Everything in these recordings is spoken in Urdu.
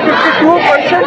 52%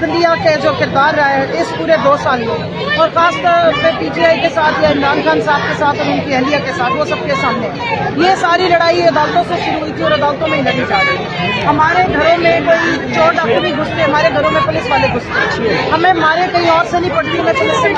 عدلیہ کے جو کردار رہا ہے اس پورے 2 سال میں، اور خاص طور پہ PTI کے ساتھ یا عمران خان صاحب کے ساتھ اور ان کی اہلیہ کے ساتھ، وہ سب کے سامنے یہ ساری لڑائی عدالتوں سے شروع ہوئی تھی اور عدالتوں میں ہی لڑی جا رہی ہے۔ ہمارے گھروں میں کوئی چور ڈاکو بھی گھستے، ہمارے گھروں میں پولیس والے گھستے، ہمیں مارے کہیں اور سے نہیں پڑتی، میں پولیس سے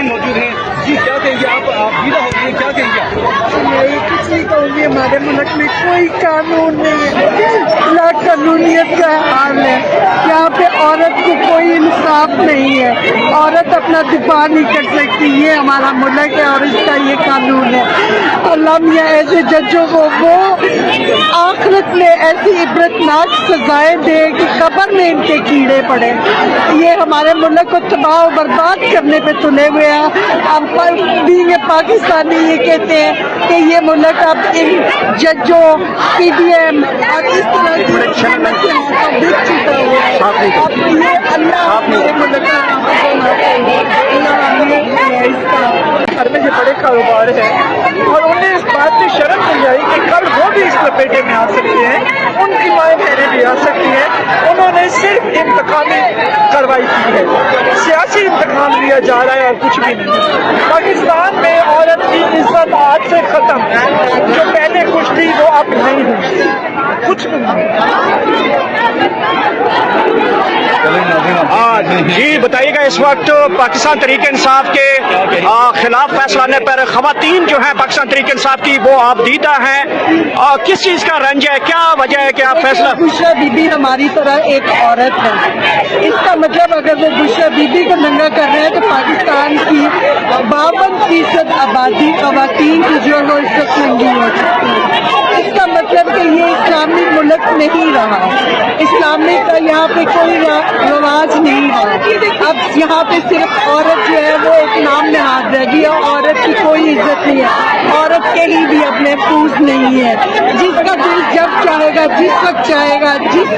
موجود ہیں جی، کیا کہیں گے آپ گیلا ہو گئی، کیا کہیں گے آپ؟ میں کچھ نہیں کہوں گی، ہمارے ملک میں کوئی قانون نہیں ہے، لا قانونیت کا حال ہے، یہاں پہ عورت کو کوئی انصاف نہیں ہے، عورت اپنا دفاع نہیں کر سکتی، یہ ہمارا ملک ہے اور اس کا یہ قانون ہے۔ اللہ میاں ایسے ججوں کو وہ آخرت میں ایسی عبرتناک سزائیں دے کہ قبر میں ان کے کیڑے پڑے۔ یہ ہمارے ملک کو تباہ و برباد کرنے پہ تلے ہوئے ہیں۔ ہم دین پاکستانی یہ کہتے ہیں کہ یہ ملک اب ان ججوں، PDM اور اس طرح کی بک چکا ہوا ہے۔ اب یہ اللہ ہمارے ملک کا گھر میں جو بڑے کاروبار ہیں اور انہیں اس بات کی شرم نہیں آئی کہ کل وہ بھی اس لپیٹے میں آ سکتے ہیں، ان کی مائیں بہنیں بھی آ سکتی ہیں۔ انہوں نے صرف انتقامی کارروائی کی ہے، سیاسی انتقام لیا جا رہا ہے اور کچھ بھی نہیں۔ پاکستان میں عورت کی عزت آج سے ختم ہے، جو پہلے کچھ تھی وہ اب نہیں ہے، کچھ بھی نہیں۔ جی بتائیے گا، اس وقت پاکستان تحریک انصاف کے خلاف فیصلہ آنے پر خواتین جو ہیں پاکستان تحریک انصاف کی وہ آپ دیدہ ہیں، کس چیز کا رنج ہے، کیا وجہ ہے کہ آپ فیصلہ؟ بشرا بی بی ہماری طرح ایک عورت ہے، اس کا مطلب اگر وہ بشرا بی بی کو ننگا کر رہے ہیں تو پاکستان کی 52% آبادی خواتین کی جو ہے وہ اس وقت ننگی ہو چکی ہے۔ اس کا مطلب کہ یہ اسلامی ملک نہیں رہا، اسلامی کا یہاں پہ کوئی رواج نہیں ہے۔ اب یہاں پہ صرف عورت جو ہے وہ ایک نام نہاد رہ گئی اور عورت کی کوئی عزت نہیں ہے، عورت کہیں بھی اب محفوظ نہیں ہے۔ جس کا دل جب چاہے گا، جس وقت چاہے گا، جس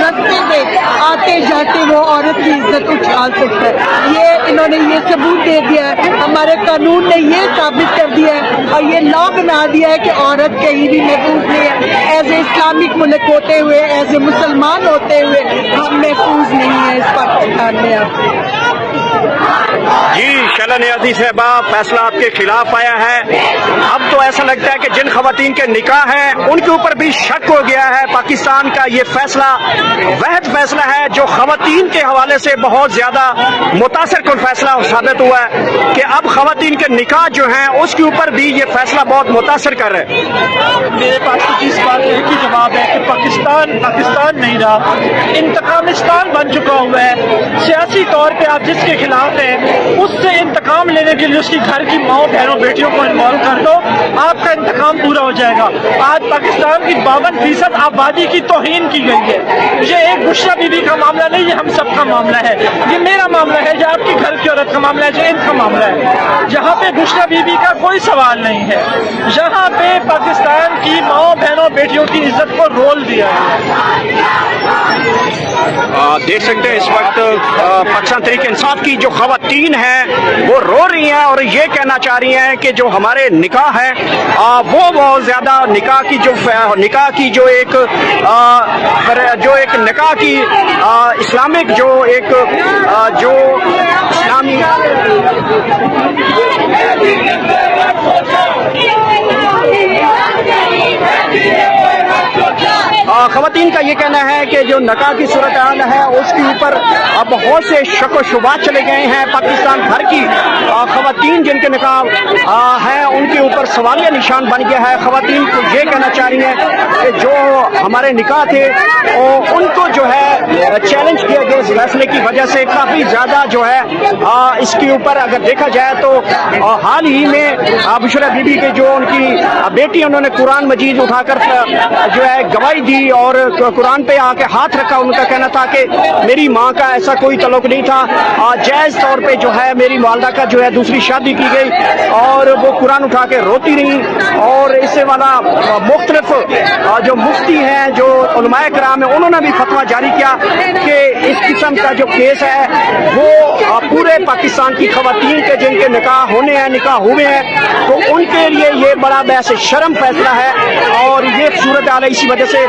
رستے پہ آتے جاتے وہ عورت کی عزت اچھال سکتا ہے۔ یہ انہوں نے یہ ثبوت دے دیا ہے، ہمارے قانون نے یہ ثابت کر دیا ہے اور یہ لا بنا دیا ہے کہ عورت کہیں بھی محفوظ نہیں ہے۔ ایز اے اسلامک ملک ہوتے ہوئے، ایز اے مسلمان ہوتے ہوئے ہم محفوظ نہیں ہیں اس پاکستان میں اب۔ جی شعلہ نیازی صاحبہ، فیصلہ آپ کے خلاف آیا ہے، اب تو ایسا لگتا ہے کہ جن خواتین کے نکاح ہیں ان کے اوپر بھی شک ہو گیا ہے۔ پاکستان کا یہ فیصلہ واحد فیصلہ ہے جو خواتین کے حوالے سے بہت زیادہ متاثر کن فیصلہ ثابت ہوا ہے کہ اب خواتین کے نکاح جو ہیں اس کے اوپر بھی یہ فیصلہ بہت متاثر کر رہا ہے۔ میرے پاس تو اس بات ایک ہی جواب ہے کہ پاکستان نہیں رہا، انتقامستان بن چکا ہوا ہے۔ سیاسی طور پہ آپ جس کے خلاف ہیں اس سے انتقام لینے کے لیے اس کی گھر کی ماؤں بہنوں بیٹیوں کو انوالو کر دو، آپ کا انتقام پورا ہو جائے گا۔ آج پاکستان کی 52% آبادی کی توہین کی گئی ہے۔ یہ ایک بشرا بی بی کا معاملہ نہیں، یہ ہم سب کا معاملہ ہے، یہ میرا معاملہ ہے، یہ آپ کی گھر کی عورت کا معاملہ ہے، جو ان کا معاملہ ہے۔ یہاں پہ بشرا بی بی کا کوئی سوال نہیں ہے، یہاں پہ پاکستان کی ماؤں بہنوں بیٹیوں کی عزت کو رول دیا ہے۔ دیکھ سکتے ہیں اس وقت پاکستان تحریک انصاف کی جو خواتین ہیں وہ رو رہی ہیں اور یہ کہنا چاہ رہی ہیں کہ جو ہمارے نکاح ہے وہ بہت زیادہ نکاح کی جو ایک نکاح کی اسلامک جو اسلامی خواتین کا یہ کہنا ہے کہ جو نکاح کی صورتحال ہے اس کے اوپر بہت سے شک و شبہات چلے گئے ہیں۔ پاکستان بھر کی خواتین جن کے نکاح ہیں ان کے اوپر سوالیہ نشان بن گیا ہے۔ خواتین کو یہ کہنا چاہ رہی ہیں کہ جو ہمارے نکاح تھے ان کو جو ہے چیلنج کیا گیا اس فیصلے کی وجہ سے کافی زیادہ جو ہے اس کے اوپر اگر دیکھا جائے تو حال ہی میں بشرا بی بی کے جو ان کی بیٹی انہوں نے قرآن مجید اٹھا کر جو ہے گواہی دی اور قرآن پہ آ کے ہاتھ رکھا. ان کا کہنا تھا کہ میری ماں کا ایسا کوئی تعلق نہیں تھا, جائز طور پہ جو ہے میری والدہ کا جو ہے دوسری شادی کی گئی, اور وہ قرآن اٹھا کے روتی رہی. اور اس سے والا مختلف جو مفتی ہیں, جو علماء کرام ہیں, انہوں نے بھی فتویٰ جاری کیا کہ اس قسم کا جو کیس ہے وہ پورے پاکستان کی خواتین کے جن کے نکاح ہونے ہیں, نکاح ہوئے ہیں, تو ان کے لیے یہ بڑا باعث شرم فیصلہ ہے. اور یہ صورتحال ہے, اسی وجہ سے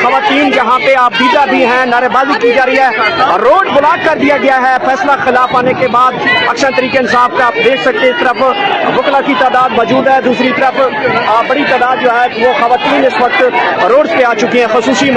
خواتین جہاں پہ آپ دیدہ بھی ہیں, نعرے بازی کی جا رہی ہے, روڈ بلاک کر دیا گیا ہے فیصلہ خلاف آنے کے بعد. پاکستان تحریک انصاف کا آپ دیکھ سکتے ہیں, اس طرف وکلا کی تعداد موجود ہے, دوسری طرف بڑی تعداد جو ہے وہ خواتین اس وقت روڈ پہ آ چکی ہیں. خصوصی